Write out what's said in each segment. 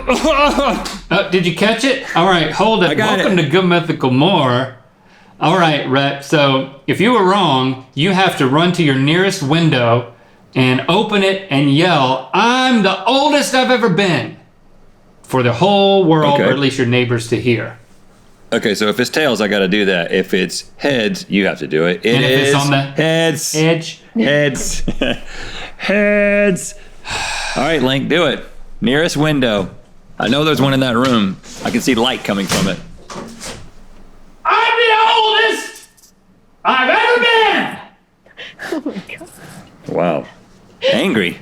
Did you catch it? All right, hold it. Welcome to Good Mythical MORE. All right, Rhett. So if you were wrong, you have to run to your nearest window and open it and yell, "I'm the oldest I've ever been," for the whole world, or at least your neighbors to hear. Okay, so if it's tails, I got to do that. If it's heads, you have to do it. And if it's on the heads. Edge. Heads. Heads. All right, Link, do it. Nearest window. I know there's one in that room. I can see light coming from it. I'm the oldest I've ever been. Oh my god. Wow. Angry.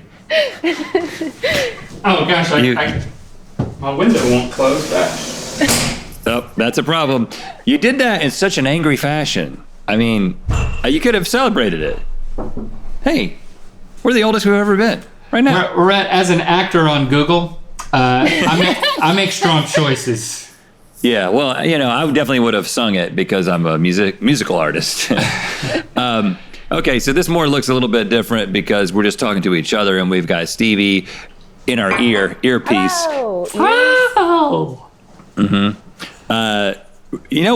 Oh gosh, my window won't close back. Oh, that's a problem. You did that in such an angry fashion. I mean, you could have celebrated it. Hey, we're the oldest we've ever been. Right now. We're as an actor on Google, I make strong choices. Yeah, well, I definitely would have sung it because I'm a musical artist. Okay, so this more looks a little bit different because we're just talking to each other and we've got Stevie in our earpiece. Oh. Mm-hmm.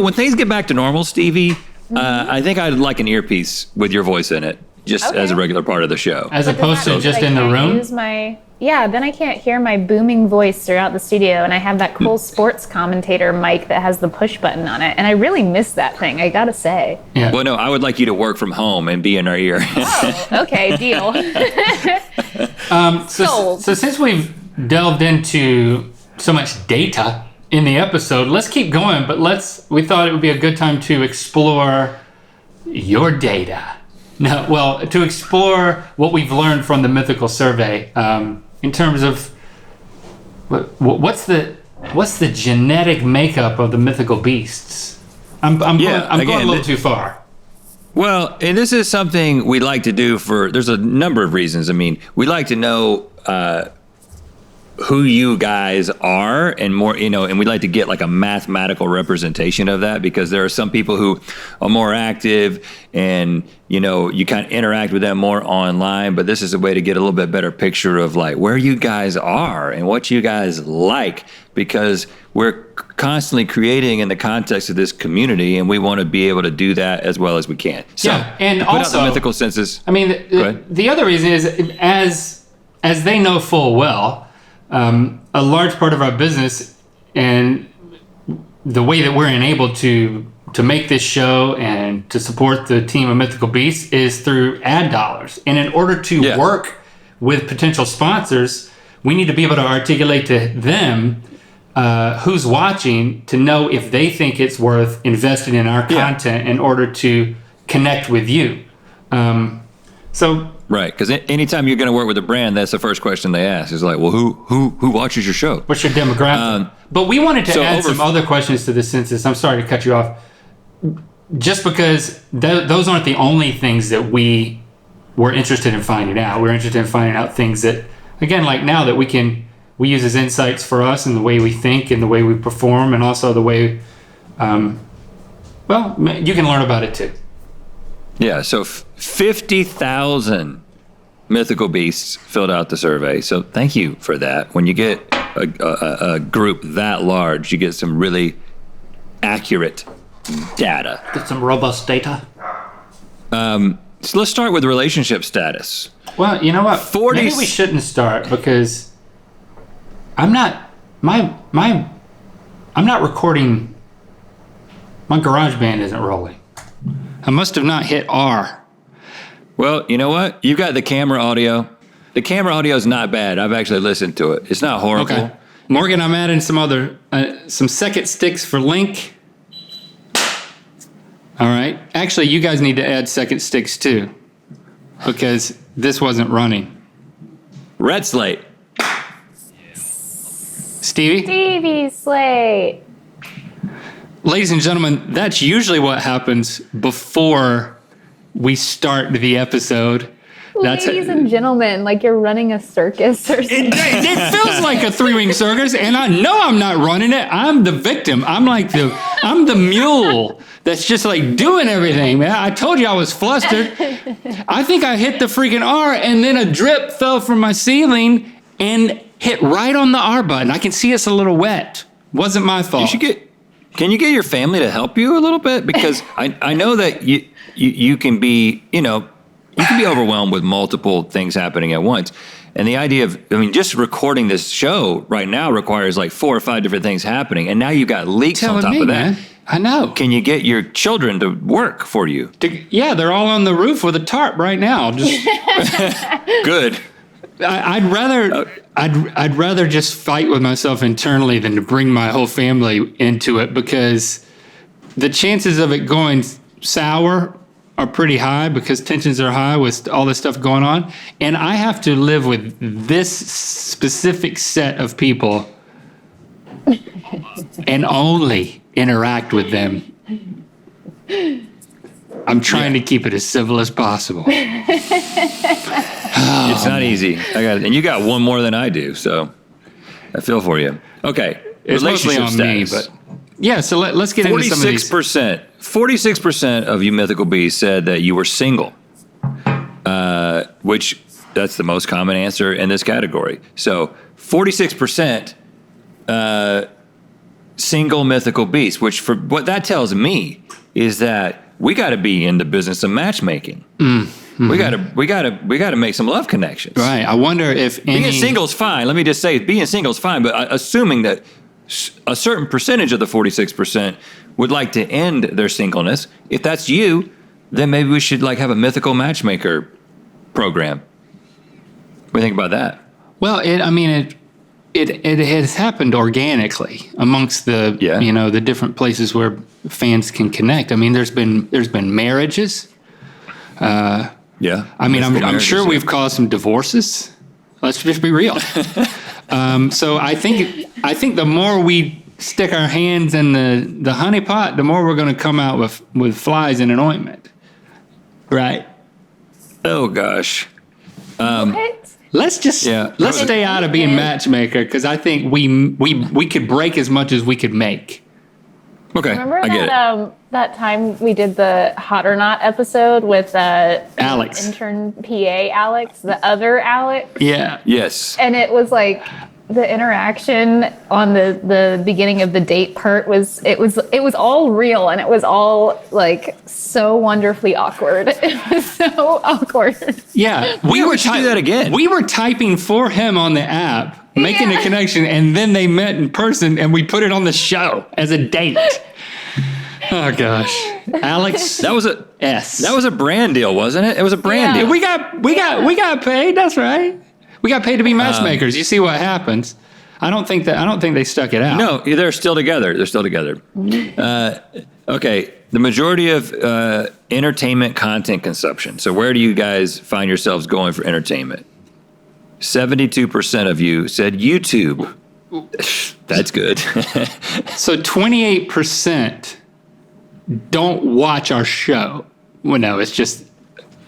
When things get back to normal, Stevie, I think I'd like an earpiece with your voice in it, just as a regular part of the show. As opposed to just in the room? Then I can't hear my booming voice throughout the studio, and I have that cool sports commentator mic that has the push button on it, and I really miss that thing, I gotta say. Yeah. Well, no, I would like you to work from home and be in our ear. Oh, okay, deal. So since we've delved into so much data in the episode, let's keep going, but we thought it would be a good time to explore your data. To explore what we've learned from the Mythical Survey, in terms of what's the genetic makeup of the mythical beasts. I'm going a little too far. Well, and this is something we like to do there's a number of reasons. I mean, we like to know who you guys are and more, and we'd like to get like a mathematical representation of that, because there are some people who are more active and, you kind of interact with them more online, but this is a way to get a little bit better picture of like where you guys are and what you guys like, because we're constantly creating in the context of this community and we want to be able to do that as well as we can. So, and put also out the Mythical Census. I mean, the other reason is as they know full well, a large part of our business and the way that we're enabled to make this show and to support the team of Mythical Beasts is through ad dollars. And in order to work with potential sponsors, we need to be able to articulate to them who's watching to know if they think it's worth investing in our content in order to connect with you. Right, because anytime you're going to work with a brand, that's the first question they ask. Is like, well, who watches your show? What's your demographic? But we wanted to add some other questions to the census. I'm sorry to cut you off. Just because those aren't the only things that we were interested in finding out. We're interested in finding out things that, again, like now that we use as insights for us in the way we think and the way we perform, and also the way, you can learn about it too. Yeah, so 50,000 mythical beasts filled out the survey. So thank you for that. When you get a group that large, you get some really accurate data. Get some robust data. So let's start with relationship status. Well, you know what? Maybe we shouldn't start because I'm not recording. My GarageBand isn't rolling. I must have not hit R. Well, you know what? You've got the camera audio. The camera audio is not bad. I've actually listened to it. It's not horrible. Okay. Morgan, I'm adding some second sticks for Link. All right. Actually, you guys need to add second sticks too, because this wasn't running. Red slate. Stevie Slate. Ladies and gentlemen, that's usually what happens before we start the episode. Ladies and gentlemen, like you're running a circus or something. It feels like a three-wing circus, and I know I'm not running it. I'm the victim. I'm the mule that's just like doing everything, man. I told you I was flustered. I think I hit the freaking R, and then a drip fell from my ceiling, and hit right on the R button. I can see it's a little wet. Wasn't my fault. Can you get your family to help you a little bit? Because I know that you can be, you can be overwhelmed with multiple things happening at once. And the idea of, just recording this show right now requires like 4 or 5 different things happening. And now you've got leaks on top of that. Man. I know. Can you get your children to work for you? Yeah, they're all on the roof with a tarp right now. Just Good. I'd rather just fight with myself internally than to bring my whole family into it, because the chances of it going sour are pretty high because tensions are high with all this stuff going on. And I have to live with this specific set of people and only interact with them. I'm trying to keep it as civil as possible. It's not easy. I got it. And you got one more than I do, so I feel for you. Okay. It's mostly on me, but yeah, so let's get into some of these. 46% of you mythical bees said that you were single, which that's the most common answer in this category. So 46% single mythical beasts, which for what that tells me is that we got to be in the business of matchmaking. Mm-hmm. We got to make some love connections. Right. I wonder if being single's fine. Let me just say, being single's fine, but assuming that a certain percentage of the 46% would like to end their singleness, if that's you, then maybe we should have a mythical matchmaker program. What do you think about that? Well, it has happened organically amongst the the different places where fans can connect. There's been marriages. I'm sure we've caused some divorces. Let's just be real. So I think the more we stick our hands in the honey pot, the more we're going to come out with flies in an ointment. Right. Oh gosh. Let's stay out of being matchmaker, because I think we could break as much as we could make. Okay. Remember that time we did the Hot or Not episode with Alex, intern PA Alex, the other Alex? Yeah. Yes. And it was like the interaction on the beginning of the date part was all real, and it was all like so wonderfully awkward. It was so awkward. Yeah, we should do that again. We were typing for him on the app, making a connection, and then they met in person, and we put it on the show as a date. Oh gosh, Alex, that was a brand deal, wasn't it? It was a brand deal. We got paid. That's right. We got paid to be matchmakers. You see what happens. I don't think they stuck it out. No, they're still together. Okay, the majority of entertainment content consumption. So where do you guys find yourselves going for entertainment? 72% of you said YouTube. That's good. So 28% don't watch our show. Well, no, it's just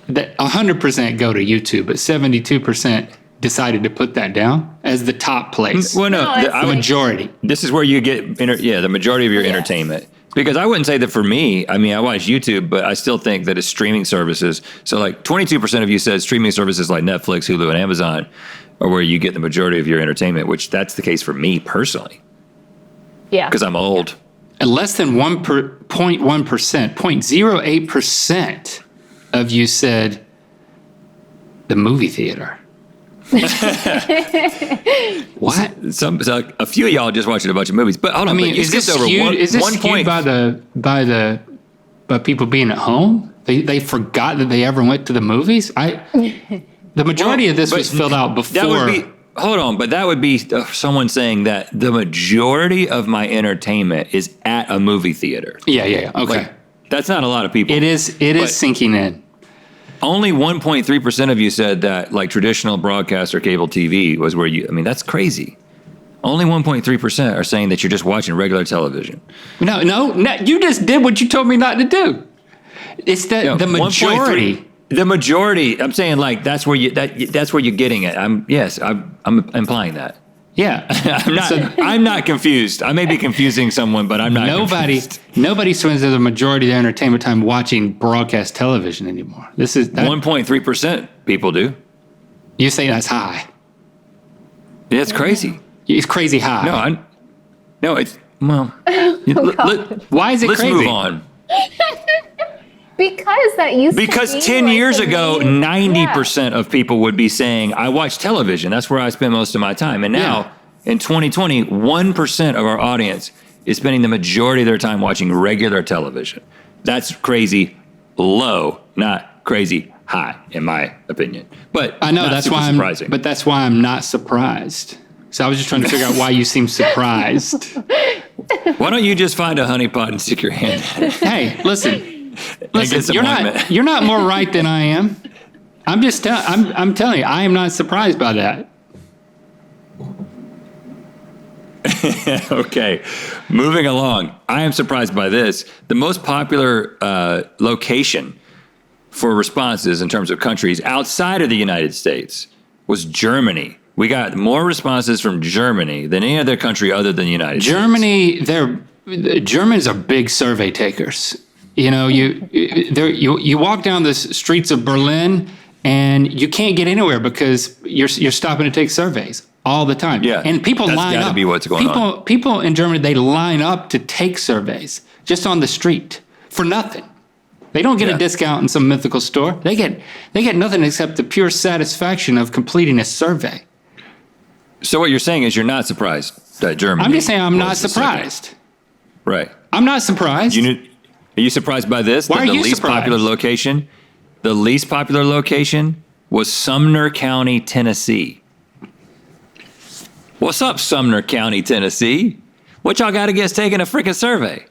that 100% go to YouTube, but 72% decided to put that down as the top place. Well, the majority. This is where you get the majority of your entertainment. Because I wouldn't say that for me. I watch YouTube, but I still think that it's streaming services. So 22% of you said streaming services like Netflix, Hulu, and Amazon are where you get the majority of your entertainment, which that's the case for me personally. Yeah. Because I'm old. And less than 0.1%, 0.08% of you said the movie theater. What? A few of y'all just watching a bunch of movies, but hold on. Is this skewed by people being at home? They forgot that they ever went to the movies. The majority of this was filled out before. That would be someone saying that the majority of my entertainment is at a movie theater. Yeah. Okay, that's not a lot of people. It is sinking in. Only 1.3% of you said that traditional broadcast or cable TV was where you. That's crazy. Only 1.3% are saying that you're just watching regular television. No. You just did what you told me not to do. It's the majority. The majority. I'm saying that's where that's where you're getting it. I'm implying that. Yeah. I'm not confused. I may be confusing someone, but I'm not confused. Nobody spends the majority of their entertainment time watching broadcast television anymore. 1.3% people do. You say that's high. It's crazy. It's crazy high. No, it's well. Why is it let's crazy? move on. Because that used to be Because 10 like years the ago, main- 90% of people would be saying, I watch television. That's where I spend most of my time. And now, in 2020, 1% of our audience is spending the majority of their time watching regular television. That's crazy low, not crazy high, in my opinion. But I know not that's super why surprising. but that's why I'm not surprised. So I was just trying to figure out why you seem surprised. Why don't you just find a honeypot and stick your hand in it? Hey, listen, get some ointment. you're not more right than I am. I'm telling you, I am not surprised by that. Okay, moving along. I am surprised by this. The most popular location for responses in terms of countries outside of the United States was Germany. We got more responses from Germany than any other country other than the United States. The Germans are big survey takers. You know, you walk down the streets of Berlin and you can't get anywhere because you're stopping to take surveys all the time. Yeah, and people that's line gotta up. be what's going on. People in Germany, they line up to take surveys just on the street for nothing. They don't get a discount in some mythical store. They get nothing except the pure satisfaction of completing a survey. So what you're saying is you're not surprised that Germany. I'm just saying I'm not was the second. surprised. Right. I'm not surprised. Are you surprised by this? Why That are you the least surprised? The least popular location was Sumner County, Tennessee. What's up, Sumner County, Tennessee? What y'all got against taking a freaking survey?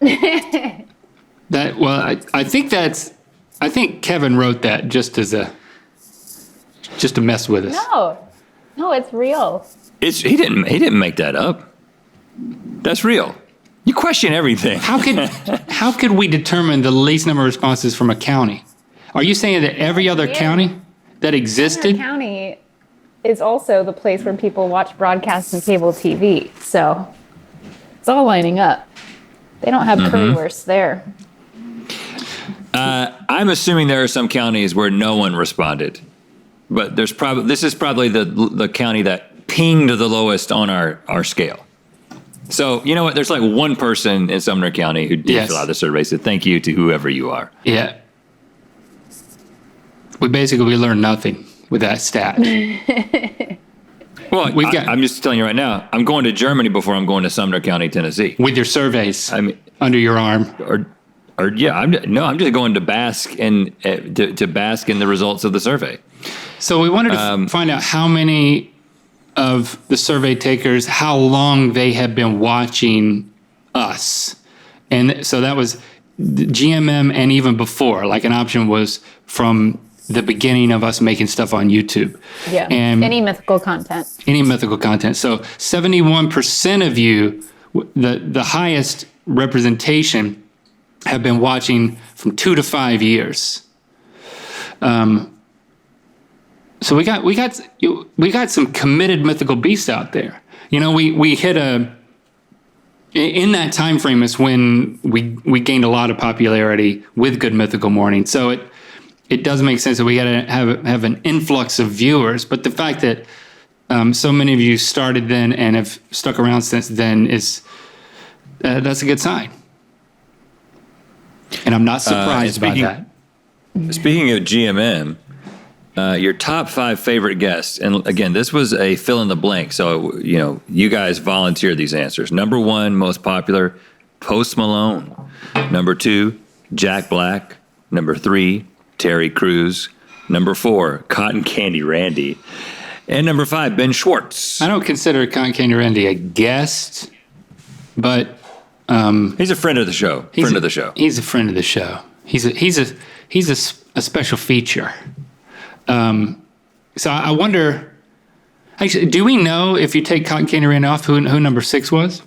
I think Kevin wrote that just to mess with us. No, it's real. He didn't make that up. That's real. You question everything. How could we determine the least number of responses from a county? Are you saying that every other county that existed? Sumner County is also the place where people watch broadcast and cable TV. So it's all lining up. They don't have currywurst there. I'm assuming there are some counties where no one responded, but this is probably the county that pinged the lowest on our scale. So you know what? There's like one person in Sumner County who did fill out the survey. So thank you to whoever you are. Yeah. We learned nothing with that stat. Well, I'm just telling you right now. I'm going to Germany before I'm going to Sumner County, Tennessee. With your surveys under your arm. I'm just going to bask in to bask in the results of the survey. So we wanted to find out how many of the survey takers, how long they have been watching us. And so that was GMM and even before, like an option was from the beginning of us making stuff on YouTube. Yeah. And any mythical content. So 71% of you, the highest representation, have been watching from 2 to 5 years. So we got some committed mythical beasts out there. You know, we hit in that time frame is when we gained a lot of popularity with Good Mythical Morning. So it does make sense that we got to have an influx of viewers. But the fact that so many of you started then and have stuck around since then is that's a good sign. And I'm not surprised by that. Speaking of GMM, your top 5 favorite guests, and again, this was a fill in the blank. So you guys volunteered these answers. Number 1, most popular, Post Malone. Number 2, Jack Black. Number 3, Terry Crews. Number 4, Cotton Candy Randy. And number 5, Ben Schwartz. I don't consider Cotton Candy Randy a guest, but he's a friend of the show. He's a friend of the show. He's a special feature. So I wonder. Actually, do we know if you take Cotton Candy Randy off, who number 6 was?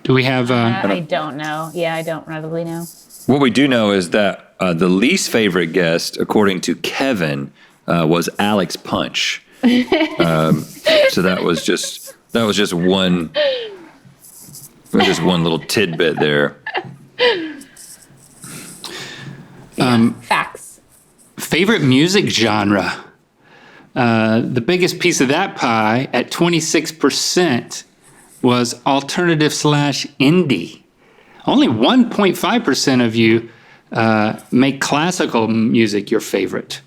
Do we have? I don't know. Yeah, I don't readily know. What we do know is that the least favorite guest, according to Kevin, was Alex Punch. So that was just one little tidbit there. Facts. Favorite music genre. The biggest piece of that pie at 26% was alternative / indie. Only 1.5% of you make classical music your favorite.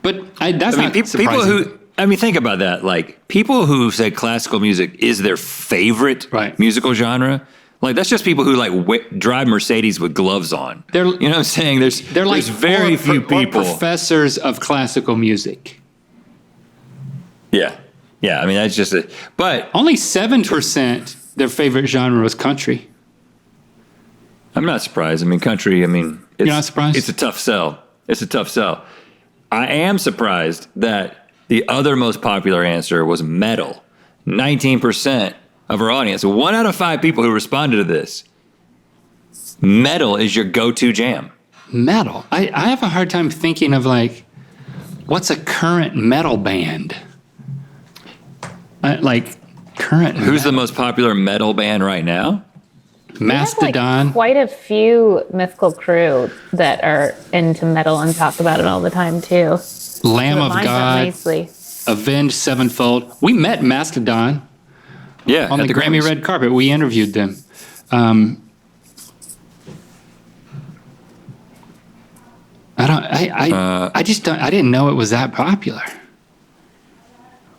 But that's not people surprising. think about that. Like, people who say classical music is their favorite musical genre, like, that's just people who like drive Mercedes with gloves on. You know what I'm saying? There's very few people. Or professors of classical music. Yeah. Yeah. I mean, that's just but only 7% their favorite genre was country. I'm not surprised. I mean, country, you're not surprised? It's a tough sell. I am surprised that the other most popular answer was metal. 19% of our audience, 1 out of 5 people who responded to this, metal is your go-to jam. Metal? I have a hard time thinking of, like, what's a current metal band? Who's the most popular metal band right now? Mastodon. Like quite a few mythical crew that are into metal and talk about it all the time too. Lamb of God, nicely. Avenged Sevenfold. We met Mastodon. Yeah, on the Grammy Grammys. red carpet. We interviewed them. I didn't know it was that popular.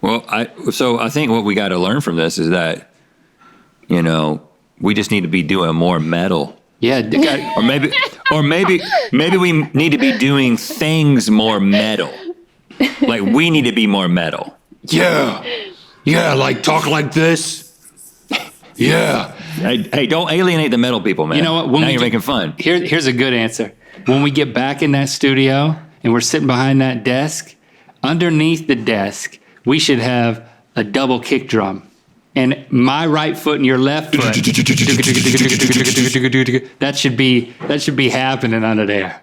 Well, I think what we got to learn from this is that, we just need to be doing more metal. Yeah, or maybe we need to be doing things more metal. Like, we need to be more metal. Yeah, like talk like this. Yeah. Hey, don't alienate the metal people, man. You know what? Now you're making fun. Here's a good answer. When we get back in that studio and we're sitting behind that desk, underneath the desk, we should have a double kick drum. And my right foot and your left foot. That should be happening under there.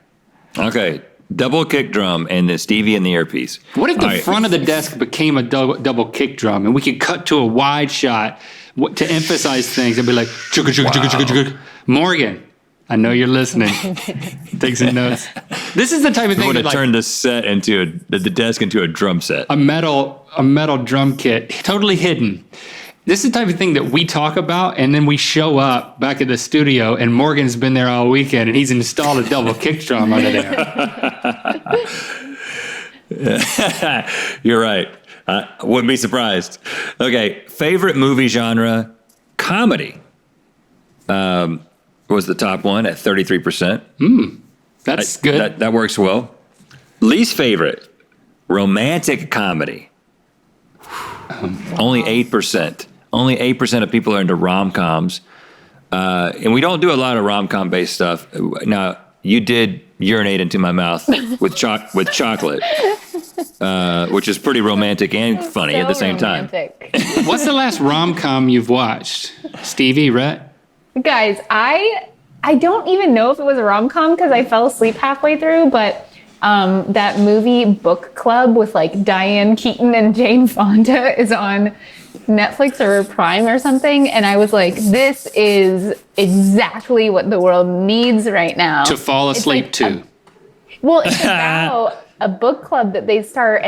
Okay. Double kick drum and the Stevie in the earpiece. What if the front of the desk became a double kick drum and we could cut to a wide shot to emphasize things and be like, Morgan, I know you're listening. Take some notes. This is the type of thing We would that have turned the set into the desk into a drum set. A metal drum kit, totally hidden. This is the type of thing that we talk about, and then we show up back at the studio, and Morgan's been there all weekend, and he's installed a double kick drum under there. You're right. Wouldn't be surprised. Okay, favorite movie genre, comedy. Was the top one at 33%. That's good. That works well. Least favorite, romantic comedy. Only 8%. Only 8% of people are into rom-coms. And we don't do a lot of rom-com based stuff. Now, you did urinate into my mouth with chocolate, which is pretty romantic and funny at the same time. What's the last rom-com you've watched? Stevie, Rhett? Guys, I don't even know if it was a rom-com because I fell asleep halfway through, but that movie Book Club with like Diane Keaton and Jane Fonda is on Netflix or Prime or something, and I was like, this is exactly what the world needs right now. To fall asleep to. It's about a book club that they start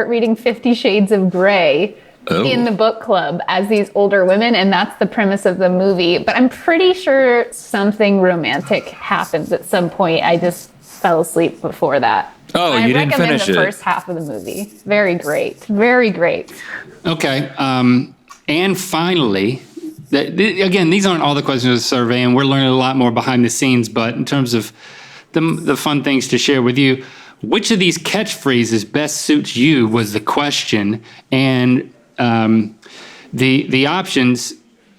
reading 50 Shades of Grey in the book club as these older women, and that's the premise of the movie. But I'm pretty sure something romantic happens at some point. I just fell asleep before that. Oh, you didn't finish it. I recommend the first half of the movie. Very great. Very great. Okay. And finally, again, these aren't all the questions of the survey, and we're learning a lot more behind the scenes, but in terms of the fun things to share with you, which of these catchphrases best suits you was the question, and the options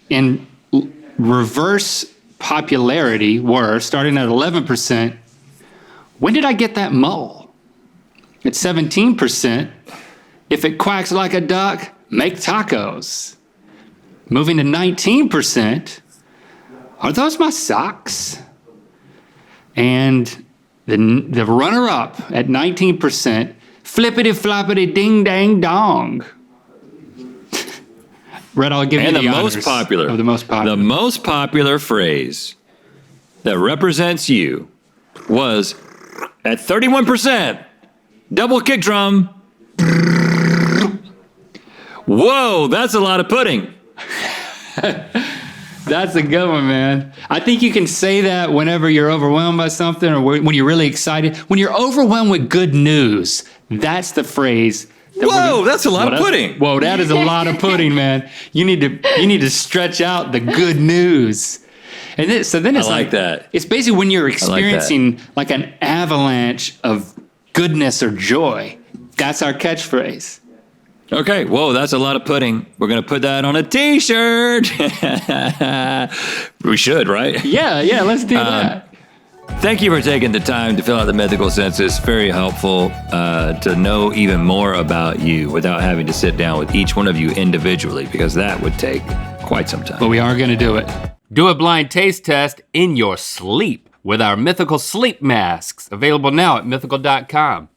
in reverse popularity were, starting at 11%, when did I get that mole? At 17%, if it quacks like a duck, make tacos. Moving to 19%, are those my socks? And the runner-up at 19%, flippity floppity ding dang dong. Red, I'll give you the honors of the most popular. The most popular phrase that represents you was at 31%, double kick drum. Whoa, that's a lot of pudding. That's a good one, man. I think you can say that whenever you're overwhelmed by something or when you're really excited. When you're overwhelmed with good news, that's the phrase. Whoa, that's a lot of pudding. Whoa, that is a lot of pudding, man. You need to stretch out the good news. And then it's I like that. It's basically when you're experiencing like an avalanche of goodness or joy. That's our catchphrase. Okay, whoa, that's a lot of pudding. We're going to put that on a t-shirt. We should, right? Yeah, let's do that. Thank you for taking the time to fill out the Mythical Census. Very helpful to know even more about you without having to sit down with each one of you individually, because that would take quite some time. But we are going to do it. Do a blind taste test in your sleep with our Mythical Sleep Masks, available now at mythical.com.